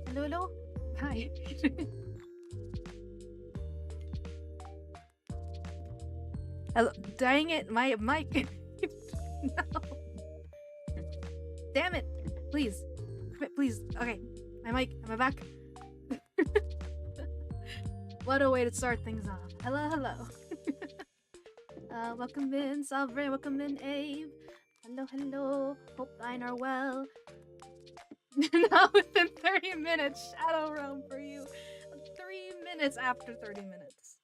Hello, hello. Hi. Hello. Dang it, my mic. No. Damn it. Please. Please. Okay. My mic. Am I back? What a way to start things off. Hello, hello. Welcome in, Sovereign. Welcome in, Abe. Hello, hello. Hope thine are well. Not within 30 minutes. Shadow Realm for you. 3 minutes after 30 minutes.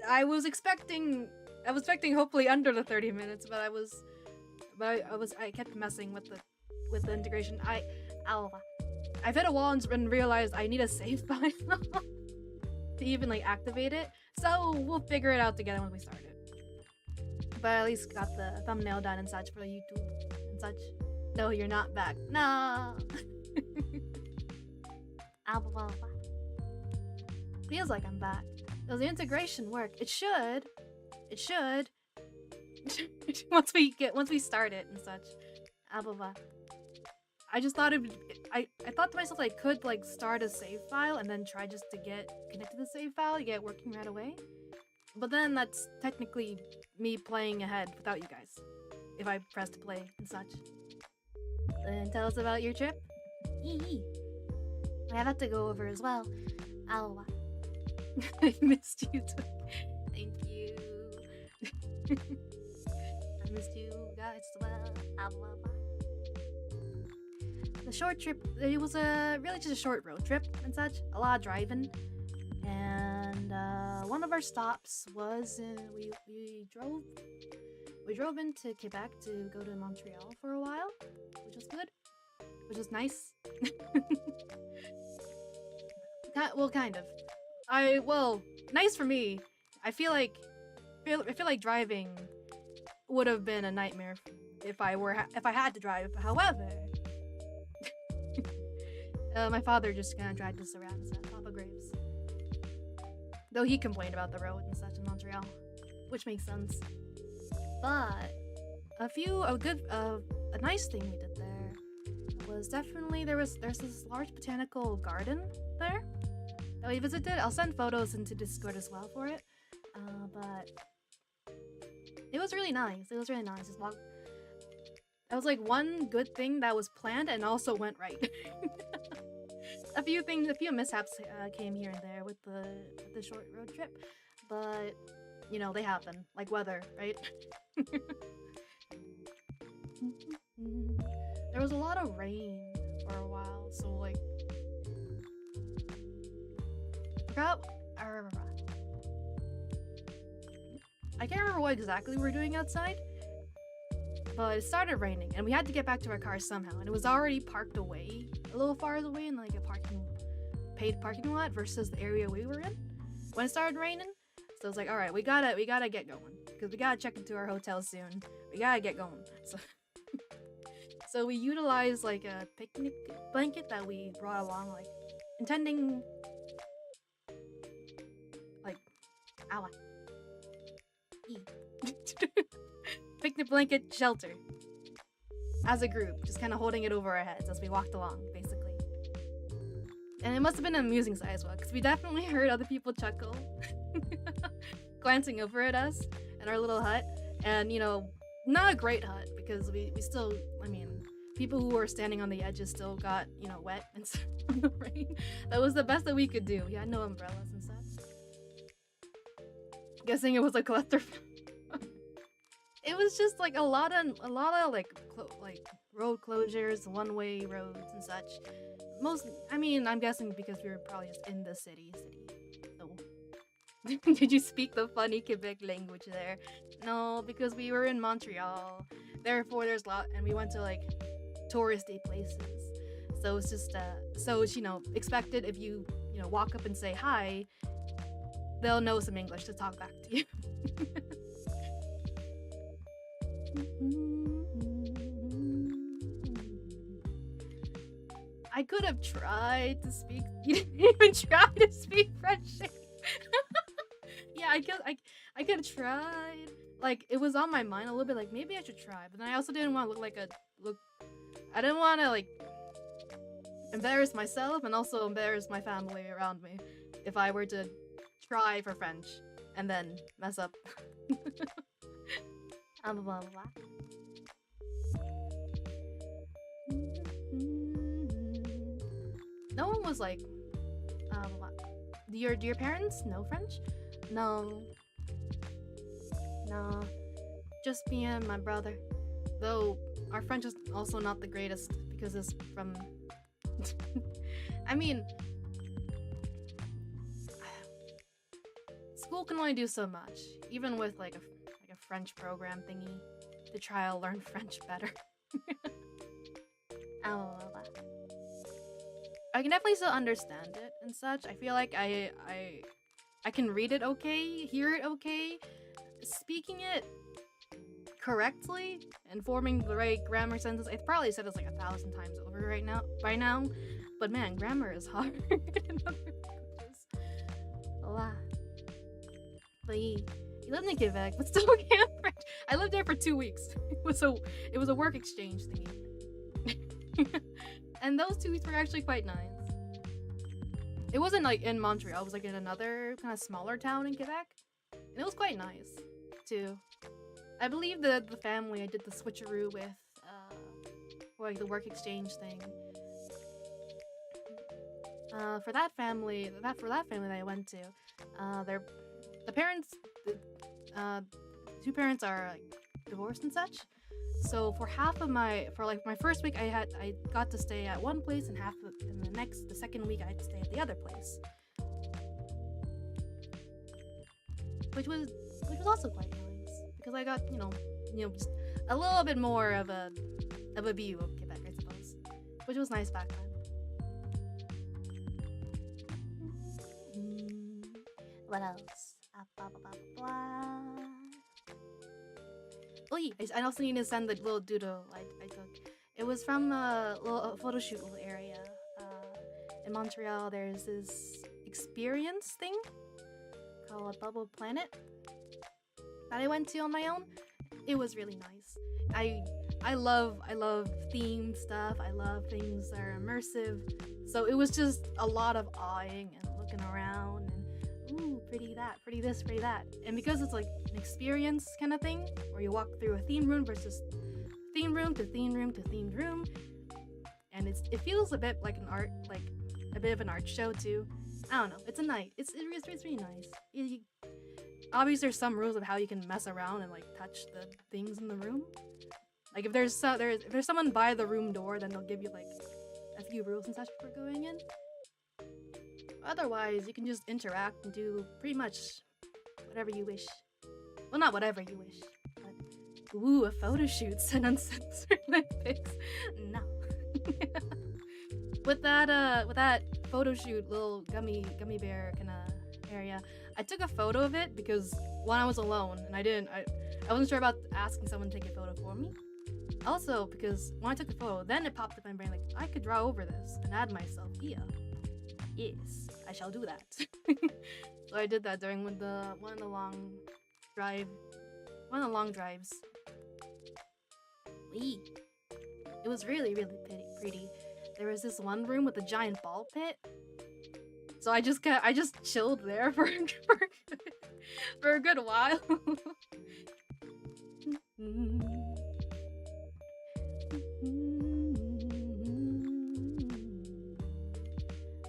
I was expecting hopefully under the 30 minutes, but I kept messing with the integration. I've hit a wall and realized I need a save file to even like activate it. So we'll figure it out together when we start it. But at least got the thumbnail done and such for YouTube and such. No, you're not back. No. Feels like I'm back. Does the integration work? It should. It should. once we start it and such. I just thought I thought to myself I could like start a save file and then try just to get connected to the save file, get it working right away. But then that's technically me playing ahead without you guys. If I press to play and such. Then tell us about your trip. I have that to go over as well. I missed you too. Thank you. I missed you guys as well. The short trip, it was really just a short road trip and such. A lot of driving. And one of our stops was we drove into Quebec to go to Montreal for a while, which was good. Which was nice. Well, kind of. Nice for me. I feel like driving would have been a nightmare if I had to drive. However, my father just kind of dragged us around and said, Papa Graves. Though he complained about the road and such in Montreal, which makes sense. But a nice thing we did there was definitely there's this large botanical garden there that we visited. I'll send photos into Discord as well for it. But it was really nice. It was really nice. That was like one good thing that was planned and also went right. a few mishaps came here and there with the short road trip, but you know they happen, like weather, right? There was a lot of rain for a while, so like I can't remember what exactly we were doing outside, but it started raining and we had to get back to our car somehow, and it was already parked away a little far away in like a paid parking lot versus the area we were in when it started raining. So it's like, all right, we gotta get going because we gotta check into our hotel soon. We gotta get going. So we utilized like a picnic blanket that we brought along, like intending like picnic blanket shelter as a group, just kind of holding it over our heads as we walked along, basically. And it must have been an amusing sight as well, because we definitely heard other people chuckle, glancing over at us and our little hut. And, you know, not a great hut, because we still, I mean, people who were standing on the edges still got, you know, wet and stuff from the rain. That was the best that we could do. We had no umbrellas and such. Guessing it was a cluster. It was just like a lot of like road closures, one-way roads and such. I'm guessing because we were probably just in the city. So, did you speak the funny Quebec language there? No, because we were in Montreal. Therefore, there's a lot, and we went to like touristy places. So it's just you know, expected if you walk up and say hi, they'll know some English to talk back to you. I could have tried to speak. You didn't even try to speak French. Yeah, I could have tried. Like, it was on my mind a little bit, like maybe I should try, but then I also didn't want to look. I didn't want to like embarrass myself and also embarrass my family around me if I were to try for French and then mess up. Blah, blah, blah. No one was like, do your parents know French? No. No. Just me and my brother. Though our French is also not the greatest because it's from... I mean... School can only do so much, even with like a French program thingy to try to learn French better. I can definitely still understand it and such. I feel like I can read it okay, hear it okay, speaking it correctly, and forming the right grammar sentences. I've probably said this like 1,000 times over by now, but man, grammar is hard in other languages. But you lived in Quebec, but still can't French. I lived there for 2 weeks. It was a work exchange thingy. And those 2 weeks were actually quite nice. It wasn't like in Montreal, it was like in another kind of smaller town in Quebec. And it was quite nice, too. I believe the family I did the switcheroo with, for like the work exchange thing. For that family that I went to, the parents, two parents are like divorced and such. So for my first week, I got to stay at one place, and the second week I had to stay at the other place, which was also quite nice because I got just a little bit more of a view of Quebec, I suppose, which was nice back then. What else? Blah, blah, blah, blah. Oh yeah, I also need to send the little doodle I took. It was from a little photo shoot little area. In Montreal, there's this experience thing called Bubble Planet that I went to on my own. It was really nice. I love themed stuff. I love things that are immersive. So it was just a lot of eyeing and looking around and ooh, pretty that, pretty this, pretty that. And because it's like an experience kind of thing, where you walk through a theme room versus theme room to theme room to themed room, and it feels a bit like a bit of an art show too. I don't know. It's a night. It's really nice. Obviously, there's some rules of how you can mess around and like touch the things in the room. Like if there's someone by the room door, then they'll give you like a few rules and such before going in. Otherwise, you can just interact and do pretty much whatever you wish. Well, not whatever you wish, but ooh, a photo shoot and uncensored pics. No. With that photo shoot, little gummy bear kind of area, I took a photo of it because one, I was alone and I wasn't sure about asking someone to take a photo for me. Also, because when I took the photo, then it popped up in my brain like I could draw over this and add myself here. Yes, I shall do that. So I did that during one of the long drives. Wee. It was really pretty. There was this one room with a giant ball pit. So I just chilled there for a good while.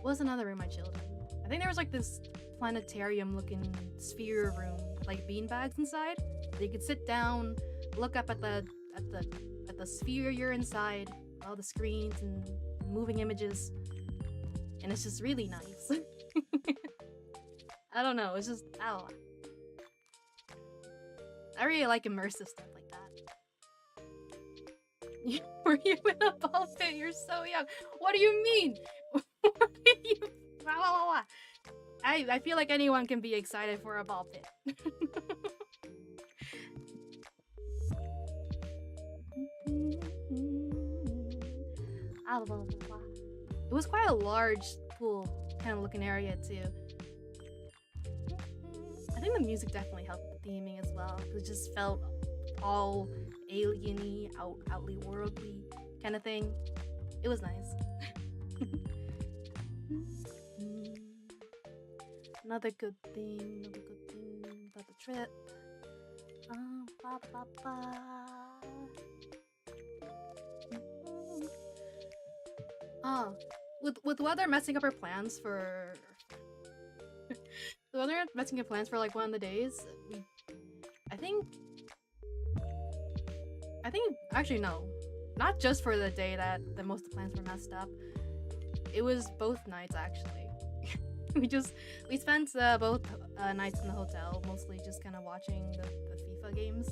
What's another room I chilled in? I think there was like this planetarium looking sphere room with like beanbags inside. So you could sit down, look up at the sphere you're inside, all the screens and moving images, and it's just really nice. I don't know, it's just I really like immersive stuff like that. Were you in a ball pit? You're so young. What do you mean? I feel like anyone can be excited for a ball pit. It was quite a large pool kind of looking area too. I think the music definitely helped with the theming as well. It just felt all alien-y, outly worldly kind of thing. It was nice. Another good thing about the trip. With weather messing up our plans for the weather messing up plans for like one of the days, I think actually no, not just for the day that most of the plans were messed up. It was both nights actually. we spent both nights in the hotel, mostly just kind of watching the FIFA games,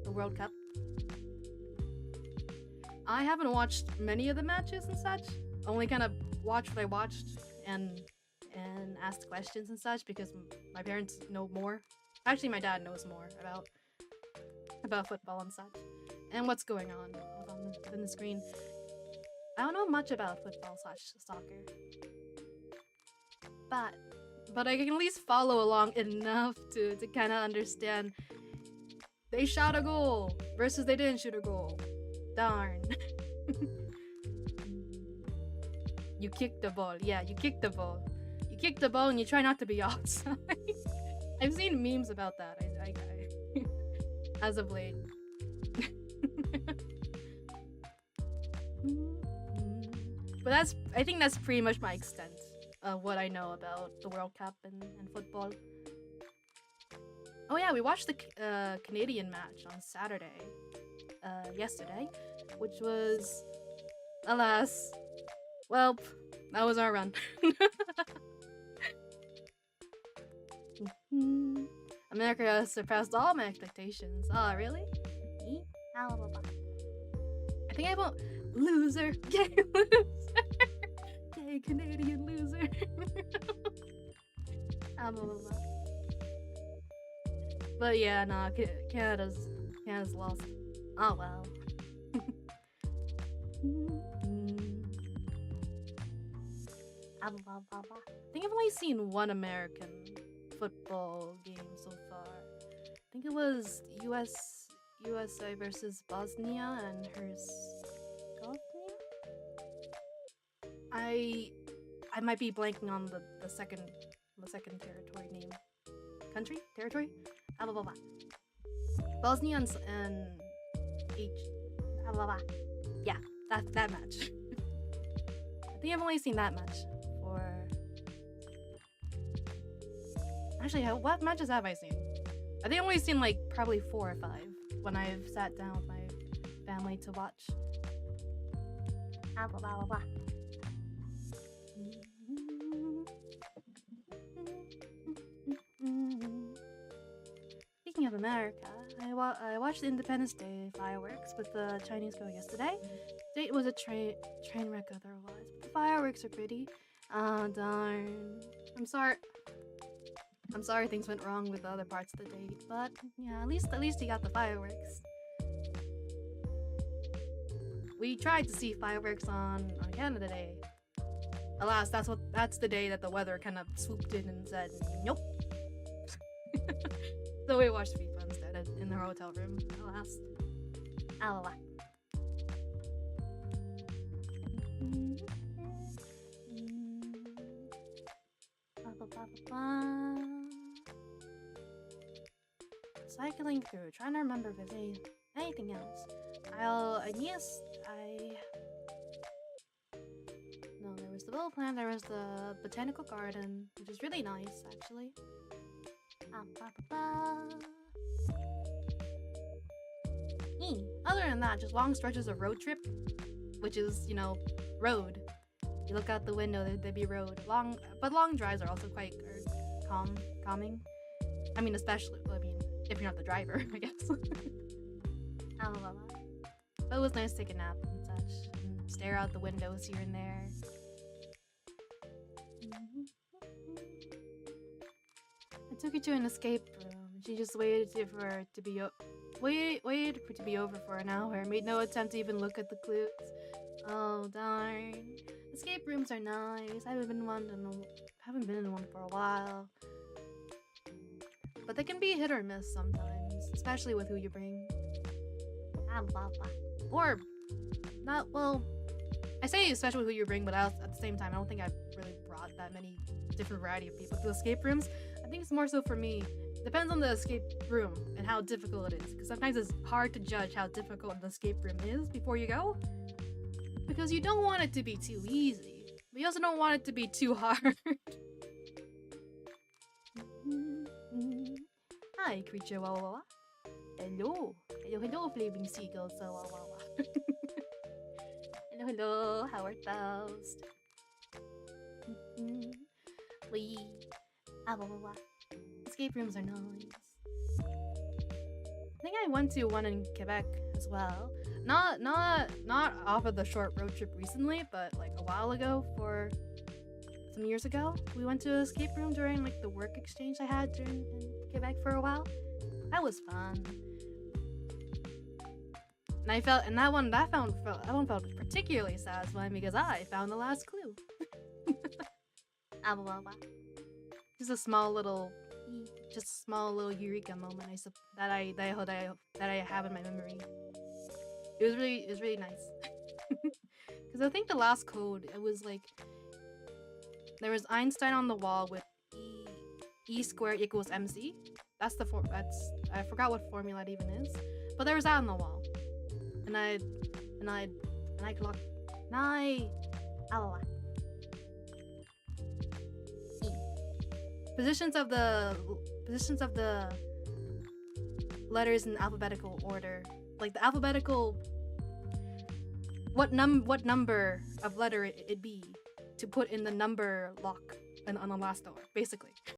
the World Cup. I haven't watched many of the matches and such. Only kind of watched what I watched and asked questions and such because my parents know more. Actually, my dad knows more about football and such and what's going on the screen. I don't know much about football/soccer, but I can at least follow along enough to kind of understand. They shot a goal versus they didn't shoot a goal. Darn. You kicked the ball. Yeah, you kicked the ball. You kick the ball and you try not to be offside. I've seen memes about that. I as of late. But I think that's pretty much my extent of what I know about the World Cup and football. Oh yeah, we watched the Canadian match on Saturday, yesterday, which was, alas, well, that was our run. America surpassed all my expectations. Oh, really? I think I won't. Loser! Gay loser! Gay Canadian loser! But yeah, nah, Canada's lost. Oh well. I think I've only seen one American football game so far. I think it was USA versus Bosnia and Herzegovina. I might be blanking on the second territory name. Country? Territory? Bosnia and yeah, that match. I think I've only seen that match. Actually, what matches have I seen? I think I've only seen like probably 4 or 5 when I've sat down with my family to watch. Speaking of America, I watched the Independence Day fireworks with the Chinese girl yesterday. It was a train wreck otherwise, but the fireworks are pretty. Oh darn. I'm sorry things went wrong with the other parts of the date, but yeah, at least you got the fireworks. We tried to see fireworks on Canada Day. Alas, that's the day that the weather kind of swooped in and said, nope. So we watched FIFA instead in the hotel room. Alas. Cycling through, trying to remember if there's anything else. No, there was the Willow Plant, there was the Botanical Garden, which is really nice, actually. Other than that, just long stretches of road trip, which is, road. You look out the window, there'd be road. Long drives are also quite calming. I mean, if you're not the driver, I guess. But it was nice to take a nap and such, and stare out the windows here and there. I took her to an escape room. She just waited for it to be over for an hour. Made no attempt to even look at the clues. Oh darn! Escape rooms are nice. I haven't been in one for a while. But they can be hit or miss sometimes, especially with who you bring. Or not. Well, I say especially who you bring, but at the same time, I don't think I've really brought that many different variety of people to escape rooms. I think it's more so for me. Depends on the escape room and how difficult it is, because sometimes it's hard to judge how difficult an escape room is before you go, because you don't want it to be too easy, but you also don't want it to be too hard. Hi, creature wawawa. Hello. Hello, flaming seagulls. Wawawa. Hello, how art thou? Wee. Wawawa. Escape rooms are nice. I think I went to one in Quebec as well. Not off of the short road trip recently, but like a while ago, for some years ago. We went to an escape room during like the work exchange I had in Quebec for a while. That was fun. And that one felt particularly satisfying because I found the last clue. Just a small little eureka moment that I have in my memory. It was really nice. Because I think the last code, it was like there was Einstein on the wall with E squared equals MC. I forgot what formula it even is, but there was that on the wall, and I clocked positions of the letters in alphabetical order, like the alphabetical what number of letter it'd be to put in the number lock on the last door, basically.